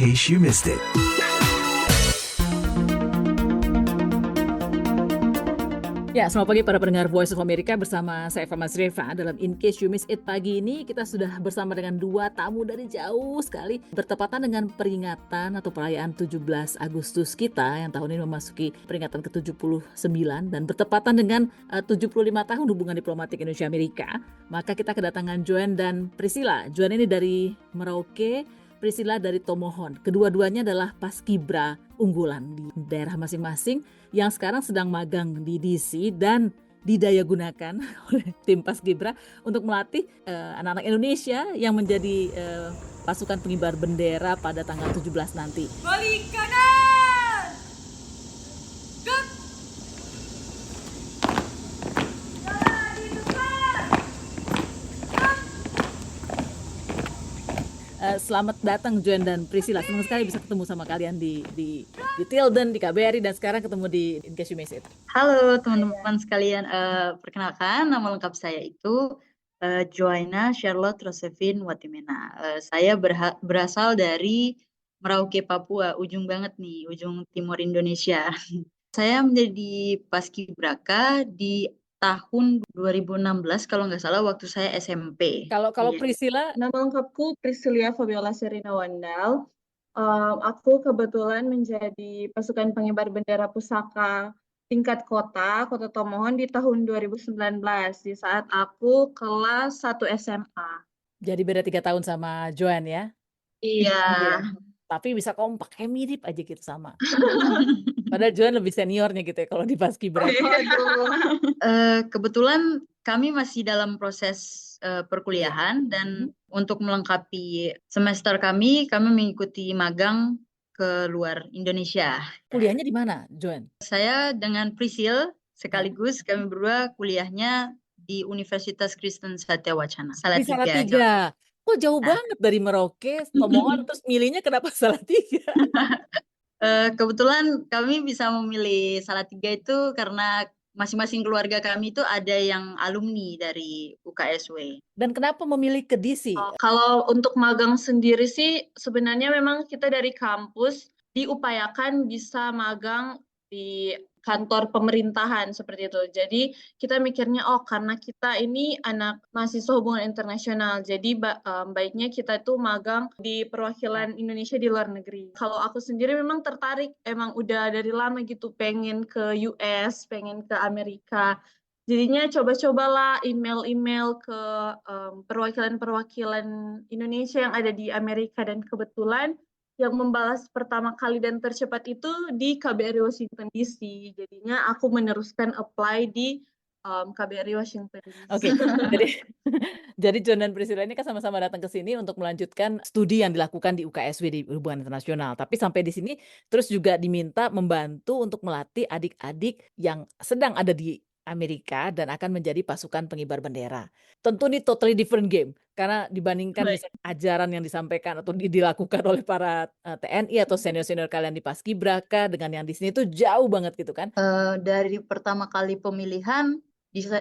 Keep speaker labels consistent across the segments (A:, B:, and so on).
A: case you missed it.
B: Ya, selamat pagi para pendengar Voice of America bersama saya Eva Masreva. Dalam In Case You Miss It pagi ini kita sudah bersama dengan dua tamu dari jauh sekali, bertepatan dengan peringatan atau perayaan 17 Agustus kita yang tahun ini memasuki peringatan ke-79 dan bertepatan dengan 75 tahun hubungan diplomatik Indonesia-Amerika. Maka kita kedatangan Joanne dan Priscilla. Joanne ini dari Merauke, Priscilla dari Tomohon. Kedua-duanya adalah paskibra unggulan di daerah masing-masing yang sekarang sedang magang di DC dan didayagunakan oleh tim paskibra untuk melatih anak-anak Indonesia yang menjadi pasukan pengibar bendera pada tanggal 17 nanti.
C: Balik kanan! Gerak! Jalan di depan! Gerak!
B: Selamat datang Joanne dan Priscilla. Senang sekali bisa ketemu sama kalian di Tilden, di KBRI, dan sekarang ketemu di In Case You Miss It.
D: Halo teman-teman sekalian, perkenalkan nama lengkap saya itu Joanna Charlotte Rosevin Watimena. Saya berasal dari Merauke, Papua, ujung banget nih, ujung timur Indonesia. Saya menjadi paskibraka di tahun 2016 kalau nggak salah waktu saya SMP.
B: Kalau
D: Iya.
B: Priscilla,
E: Nama lengkapku Priscilia Fabiola Serina Wandal. Aku kebetulan menjadi pasukan pengibar bendera pusaka tingkat kota Tomohon di tahun 2019 di saat aku kelas 1 SMA.
B: jadi beda 3 tahun sama Joanne ya,
D: Iya.
B: tapi bisa kompak, kayak mirip aja gitu sama. Padahal Joanne lebih seniornya gitu ya kalau di paskibra.
D: Kebetulan kami masih dalam proses perkuliahan dan untuk melengkapi semester kami mengikuti magang ke luar Indonesia.
B: Kuliahnya di mana, Joanne?
D: Saya dengan Priscil sekaligus kami berdua kuliahnya di Universitas Kristen Satya Wacana,
B: Di
D: Salatiga.
B: Salatiga. Kok jauh
D: Nah.
B: banget dari Merauke, Tomohon, terus milihnya kenapa Salatiga?
D: Kebetulan kami bisa memilih Salatiga itu karena masing-masing keluarga kami itu ada yang alumni dari UKSW.
B: Dan kenapa memilih ke DC?
E: Kalau untuk magang sendiri sih sebenarnya memang kita dari kampus diupayakan bisa magang di kantor pemerintahan seperti itu. Jadi kita mikirnya karena kita ini anak mahasiswa hubungan internasional, jadi baiknya kita itu magang di perwakilan Indonesia di luar negeri. Kalau aku sendiri memang tertarik, emang udah dari lama gitu pengen ke US, pengen ke Amerika. Jadinya coba-cobalah email-email ke perwakilan-perwakilan Indonesia yang ada di Amerika, dan kebetulan yang membalas pertama kali dan tercepat itu di KBRI Washington DC. Jadinya aku meneruskan apply di KBRI Washington DC.
B: Oke, jadi John dan Priscilla ini kan sama-sama datang ke sini untuk melanjutkan studi yang dilakukan di UKSW di hubungan internasional. Tapi sampai di sini terus juga diminta membantu untuk melatih adik-adik yang sedang ada di Amerika dan akan menjadi pasukan pengibar bendera. Tentu ini totally different game karena dibandingkan
D: Baik.
B: misalnya ajaran yang disampaikan atau dilakukan oleh para TNI atau senior-senior kalian di paskibraka dengan yang di sini itu jauh banget gitu kan.
D: Dari pertama kali pemilihan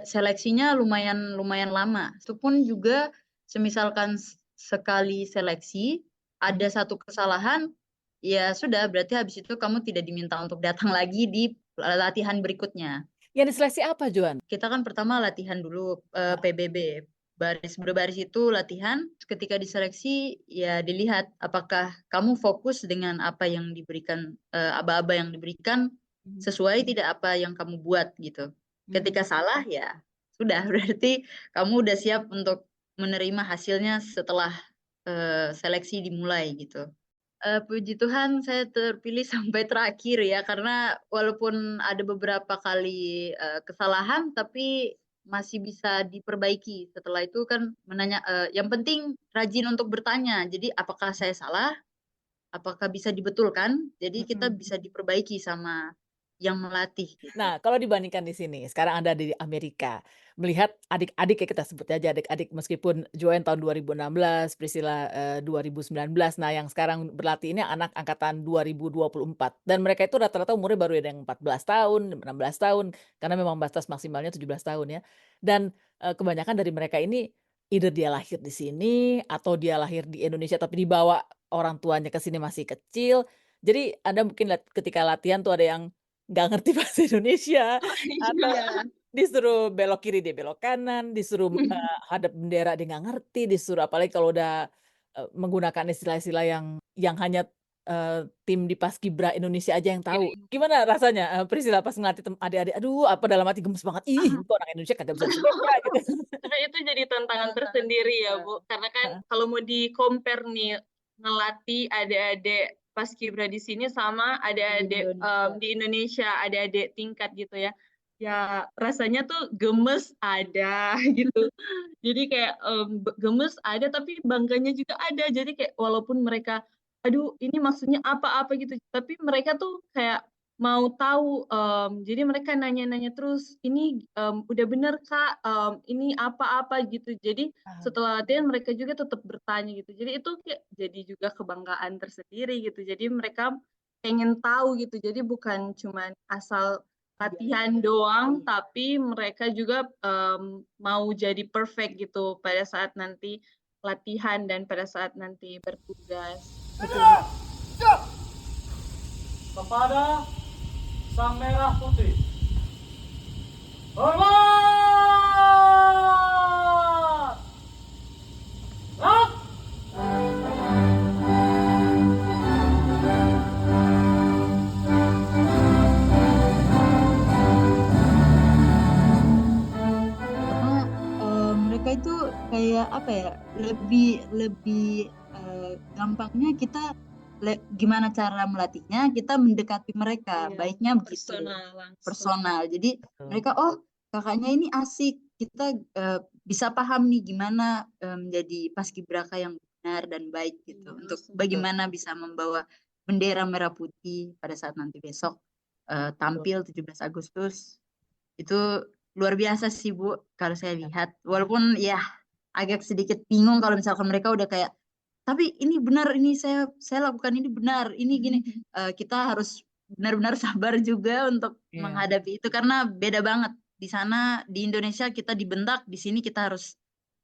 D: seleksinya lumayan lama. Itu pun juga semisalkan sekali seleksi ada satu kesalahan, ya sudah berarti habis itu kamu tidak diminta untuk datang lagi di latihan berikutnya.
B: Yang diseleksi apa, Joan?
D: Kita kan pertama latihan dulu PBB, baris berbaris itu latihan. Ketika diseleksi ya dilihat apakah kamu fokus dengan apa yang diberikan, aba-aba yang diberikan sesuai tidak apa yang kamu buat gitu. Ketika salah ya sudah berarti kamu udah siap untuk menerima hasilnya setelah seleksi dimulai gitu. Puji Tuhan saya terpilih sampai terakhir ya, karena walaupun ada beberapa kali kesalahan tapi masih bisa diperbaiki. Setelah itu kan yang penting rajin untuk bertanya. Jadi apakah saya salah? Apakah bisa dibetulkan? Jadi kita bisa diperbaiki sama yang melatih. Gitu.
B: Nah, kalau dibandingkan di sini, sekarang Anda di Amerika, melihat adik-adik ya kita sebut aja adik-adik, meskipun Joanne tahun 2016, Priscilla 2019, nah yang sekarang berlatih ini anak angkatan 2024. Dan mereka itu rata-rata umurnya baru ada yang 14 tahun, 16 tahun, karena memang batas maksimalnya 17 tahun ya. Dan kebanyakan dari mereka ini either dia lahir di sini atau dia lahir di Indonesia tapi dibawa orang tuanya ke sini masih kecil. Jadi Anda mungkin ketika latihan tuh ada yang nggak ngerti bahasa Indonesia atau
E: Iya.
B: disuruh belok kiri dia belok kanan, disuruh, hadap bendera dia nggak ngerti, disuruh apalagi kalau udah, menggunakan istilah-istilah yang hanya, tim di paskibra Indonesia aja yang tahu. Gimana rasanya, Priscilla pas ngelatih adik-adik, aduh apa dalam hati gemes banget, "Ih kok orang Indonesia kagak bisa bahasa Indonesia," gitu.
E: Karena itu jadi tantangan tersendiri ya, Bu. Karena kan
B: Heeh.
E: kalau mau di-compare nih, ngelatih adik-adik paskibra di sini sama adik-adik di Indonesia, adik-adik tingkat gitu ya. Ya rasanya tuh gemes ada gitu. Jadi kayak gemes ada tapi bangganya juga ada. Jadi kayak walaupun mereka, aduh ini maksudnya apa-apa gitu, tapi mereka tuh kayak mau tahu, jadi mereka nanya-nanya terus, "Ini, udah bener Kak, ini apa-apa," gitu. Jadi
B: Ah,
E: setelah latihan mereka juga tetap bertanya gitu. Jadi itu kayak jadi juga kebanggaan tersendiri gitu. Jadi mereka pengen tahu gitu. Jadi bukan cuman asal latihan doang, tapi mereka juga, mau jadi perfect gitu pada saat nanti latihan dan pada saat nanti bertugas.
B: betul.
A: Kepada Sang Merah Putih. Hormat! Gerak!
D: Karena mereka itu kayak apa ya, lebih lebih gampangnya kita gimana cara melatihnya, kita mendekati mereka,
E: Iya,
D: baiknya begitu,
E: personal langsung.
D: personal. Jadi
B: Betul.
D: mereka, oh kakaknya ini asik, kita bisa paham nih gimana menjadi paskibraka yang benar dan baik gitu,
E: Iya,
D: untuk
E: langsung.
D: bagaimana bisa membawa bendera merah putih pada saat nanti besok tampil 17 Agustus. Itu luar biasa sih Bu, kalau saya lihat. Walaupun ya agak sedikit bingung kalau misalkan mereka udah kayak, tapi ini benar, ini saya lakukan ini benar, ini gini. Kita harus benar-benar sabar juga untuk
B: Iya.
D: menghadapi itu karena beda banget. Di sana di Indonesia kita dibentak, di sini kita harus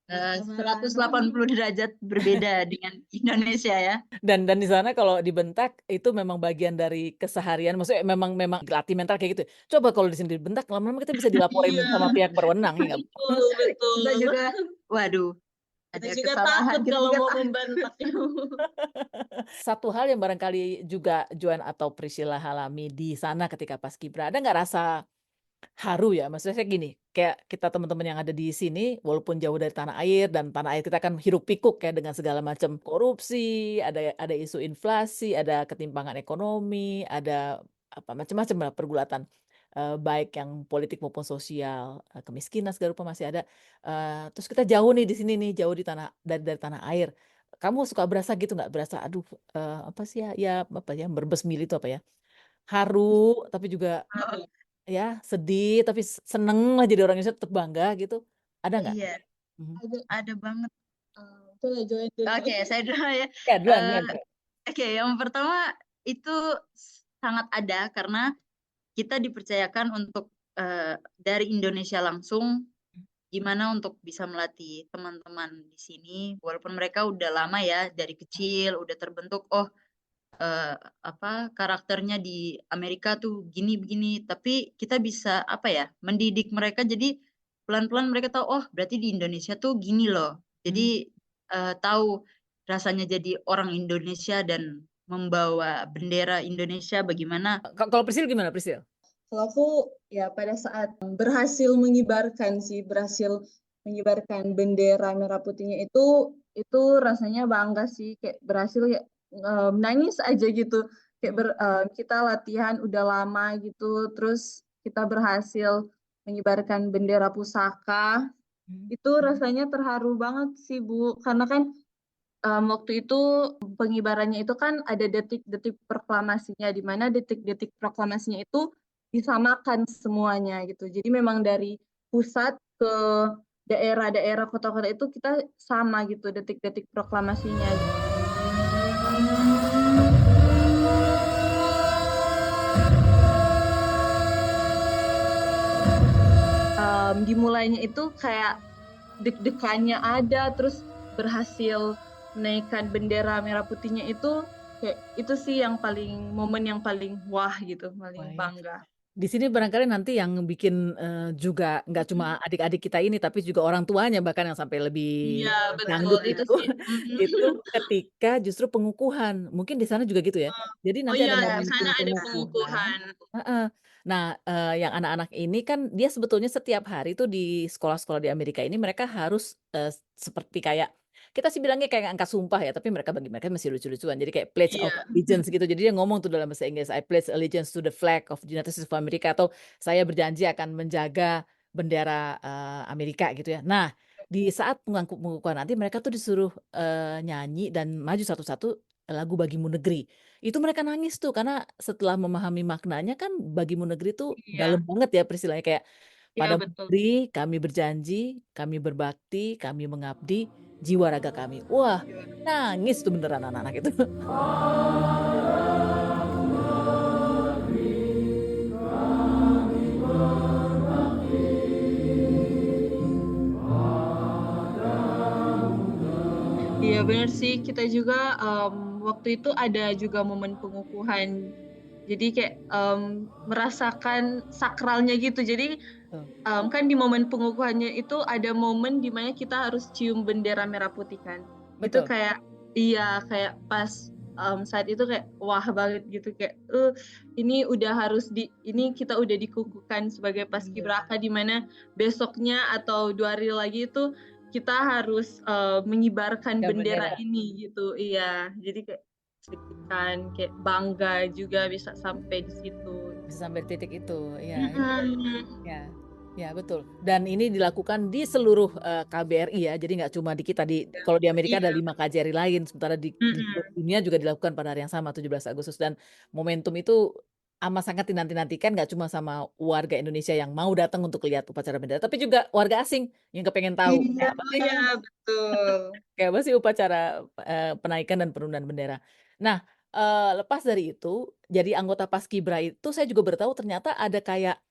D: 180 derajat berbeda dengan Indonesia ya.
B: Dan di sana kalau dibentak itu memang bagian dari keseharian, maksudnya memang latih mental kayak gitu. Coba kalau di sini dibentak lama-lama kita bisa dilaporin
E: Iya.
B: sama pihak berwenang, ya nggak?
E: Betul, betul.
D: Kita juga, waduh,
E: Kita
D: ada
E: juga
D: kesalahan.
E: takut
D: Kita
E: kalau
D: juga
E: mau
D: takut.
E: membentak.
B: Satu hal yang barangkali juga Joan atau Priscilla alami di sana ketika paskibra, ada nggak rasa haru ya? Maksudnya saya gini, kayak kita teman-teman yang ada di sini, walaupun jauh dari tanah air dan tanah air kita kan hiruk pikuk ya dengan segala macam korupsi, ada isu inflasi, ada ketimpangan ekonomi, ada apa macam-macam lah pergulatan, baik yang politik maupun sosial, kemiskinan segala rupa masih ada. Terus kita jauh nih di sini nih, jauh dari tanah air. Kamu suka berasa gitu nggak? Berasa aduh, apa sih ya apa ya, berbesmili itu apa ya, haru tapi juga ya, sedih tapi seneng lah jadi orang Indonesia tetap bangga gitu, ada nggak?
D: Iya,
B: Mhm.
D: ada banget.
E: Coba join dulu.
D: Oke, saya dulu ya.
B: Ya duluan
D: Eh,
B: duluan.
D: Oke, yang pertama itu sangat ada karena kita dipercayakan untuk dari Indonesia langsung gimana untuk bisa melatih teman-teman di sini, walaupun mereka udah lama ya dari kecil udah terbentuk, oh apa karakternya di Amerika tuh gini begini, tapi kita bisa apa ya, mendidik mereka jadi pelan-pelan mereka tahu, oh berarti di Indonesia tuh gini loh. Jadi tahu rasanya jadi orang Indonesia dan membawa bendera Indonesia bagaimana.
B: Kalau Prisil gimana Prisil?
E: Kalau aku ya pada saat berhasil mengibarkan bendera merah putihnya itu rasanya bangga sih, kayak berhasil ya, nangis aja gitu. Kayak kita latihan udah lama gitu, terus kita berhasil mengibarkan bendera pusaka. Itu rasanya terharu banget sih Bu, karena kan waktu itu pengibarannya itu kan ada detik-detik proklamasinya, di mana detik-detik proklamasinya itu disamakan semuanya gitu. Jadi memang dari pusat ke daerah-daerah kota-kota itu kita sama gitu detik-detik proklamasinya. Dimulainya itu kayak deg-degannya ada, terus berhasil menaikkan bendera merah putihnya itu kayak itu sih yang momen yang paling wah gitu, paling
B: Wah, ya.
E: bangga.
B: Di sini barangkali nanti yang bikin juga nggak cuma adik-adik kita ini, tapi juga orang tuanya bahkan yang sampai lebih
E: Iya betul
B: dangdut
E: itu
B: itu,
E: sih.
B: itu ketika justru pengukuhan. Mungkin di sana juga gitu ya. Jadi
E: Oh
B: nanti ada
E: iya di
B: momentum
E: sana ada
B: pengukuhan.
E: pengukuhan.
B: Heeh. Nah, yang anak-anak ini kan dia sebetulnya setiap hari itu di sekolah-sekolah di Amerika ini mereka harus, seperti kayak kita sih bilangnya kayak angkat sumpah ya, tapi bagi mereka masih lucu-lucuan. Jadi kayak pledge of
E: Iya.
B: allegiance gitu. Jadi dia ngomong tuh dalam bahasa Inggris, "I pledge allegiance to the flag of the United States of America," atau "Saya berjanji akan menjaga bendera, Amerika," gitu ya. Nah, di saat pengukuhan nanti mereka tuh disuruh, nyanyi dan maju satu-satu lagu Bagimu Negeri. Itu mereka nangis tuh karena setelah memahami maknanya kan Bagimu Negeri tuh
E: Iya,
B: dalam banget ya istilahnya kayak,
E: iya
B: "Padamu
E: betul.
B: negeri kami berjanji, kami berbakti, kami mengabdi, jiwa raga kami." Wah, nangis tuh beneran anak-anak itu.
E: Iya benar sih, kita juga waktu itu ada juga momen pengukuhan. Jadi kayak merasakan sakralnya gitu. Jadi
B: Tuh,
E: kan di momen pengukuhannya itu ada momen di mana kita harus cium bendera merah putih kan. Itu
B: betul.
E: kayak iya kayak pas saat itu kayak wah banget gitu kayak ini udah ini kita udah dikukuhkan sebagai paskibraka di mana besoknya atau 2 hari lagi itu kita harus mengibarkan
B: Ya
E: bendera
B: bendera,
E: ini gitu. Iya, jadi kayak kan kayak bangga juga bisa sampai di situ.
B: bisa sampai titik itu, ya.
E: Mm-mm.
B: Ya, ya betul. Dan ini dilakukan di seluruh KBRI ya. Jadi nggak cuma di kita kalau di Amerika ada
E: Iya.
B: 5 KJRI lain, sementara di seluruh
E: Mm-mm.
B: dunia juga dilakukan pada hari yang sama 17 Agustus dan momentum itu amat sangat dinanti-nantikan nggak cuma sama warga Indonesia yang mau datang untuk lihat upacara bendera, tapi juga warga asing yang kepengen tahu
E: Iya, iya betul.
B: kayak apa sih upacara penaikan dan penundukan bendera. Nah, lepas dari itu, jadi anggota Paskibra itu saya juga baru tahu ternyata ada kayak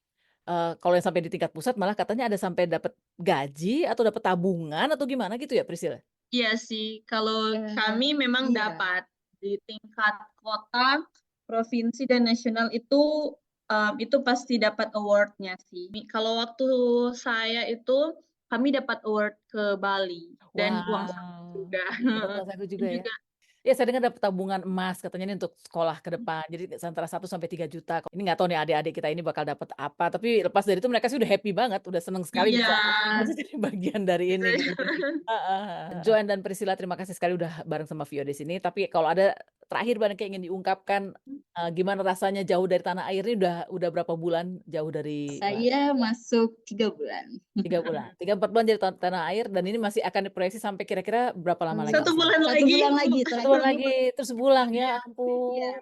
B: kalau yang sampai di tingkat pusat malah katanya ada sampai dapat gaji atau dapat tabungan atau gimana gitu ya, Priscilla?
E: Iya sih, kalau kami memang
D: Iya.
E: dapat di tingkat kota, provinsi dan nasional itu pasti dapat award-nya sih. Kalau waktu saya itu kami dapat award ke Bali dan uang saku
B: Wow,
E: juga.
B: dapat uang saku
E: Dan
B: juga ya?
E: juga
B: Ya saya dengar dapat tabungan emas katanya ini untuk sekolah ke depan. Jadi antara 1 sampai 3 juta. Ini nggak tahu nih adik-adik kita ini bakal dapat apa. Tapi lepas dari itu mereka sih udah happy banget, udah seneng sekali
E: iya.
B: bisa jadi bagian dari ini gitu. Heeh, heeh. Joan dan Priscilla terima kasih sekali udah bareng sama Vio di sini. Tapi kalau ada terakhir barangkali ingin diungkapkan gimana rasanya jauh dari tanah air ini udah berapa bulan jauh dari
D: Saya masuk 3 bulan.
B: 3 bulan, 3-4 bulan dari tanah air dan ini masih akan diproyeksi sampai kira-kira berapa lama lagi?
E: 1 bulan
D: 1
E: lagi.
D: bulan lagi
B: Satu
D: terakhir.
B: bulan lagi terus sebulan ya ampun.
D: Iya.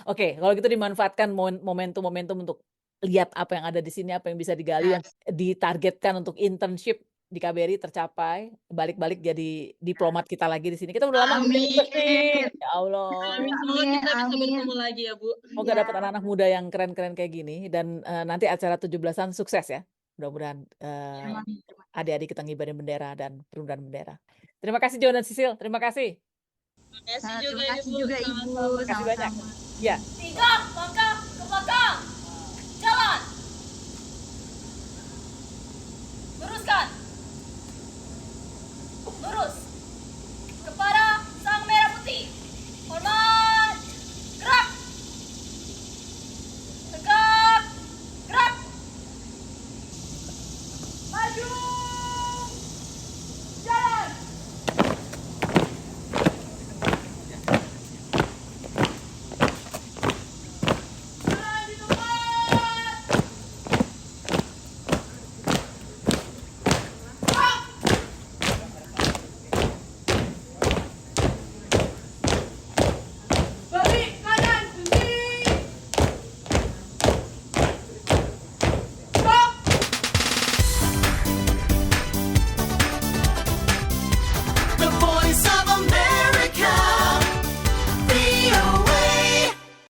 B: Oke, kalau gitu dimanfaatkan momentum-momentum untuk lihat apa yang ada di sini, apa yang bisa digali yang ditargetkan untuk internship di KBRI tercapai, balik-balik jadi diplomat kita lagi di sini. Kita udah lama nggak
E: Amin.
B: ketemu nih. Ya Allah.
E: Amin, semoga kita bisa
D: Amin.
E: bertemu lagi ya, Bu.
B: Semoga dapat anak-anak muda yang keren-keren kayak gini dan nanti acara 17-an sukses ya. Mudah-mudahan adik-adik kita ngibarin bendera dan penundukan bendera. Terima kasih Joan dan Sisil. Terima kasih.
E: Terima kasih
D: Terima kasih
E: Ibu.
D: juga Ibu.
E: Sama-sama.
B: Terima kasih banyak.
D: Sama-sama.
B: Ya.
C: 3 langkah ke belakang. Jalan. Luruskan. Lurus.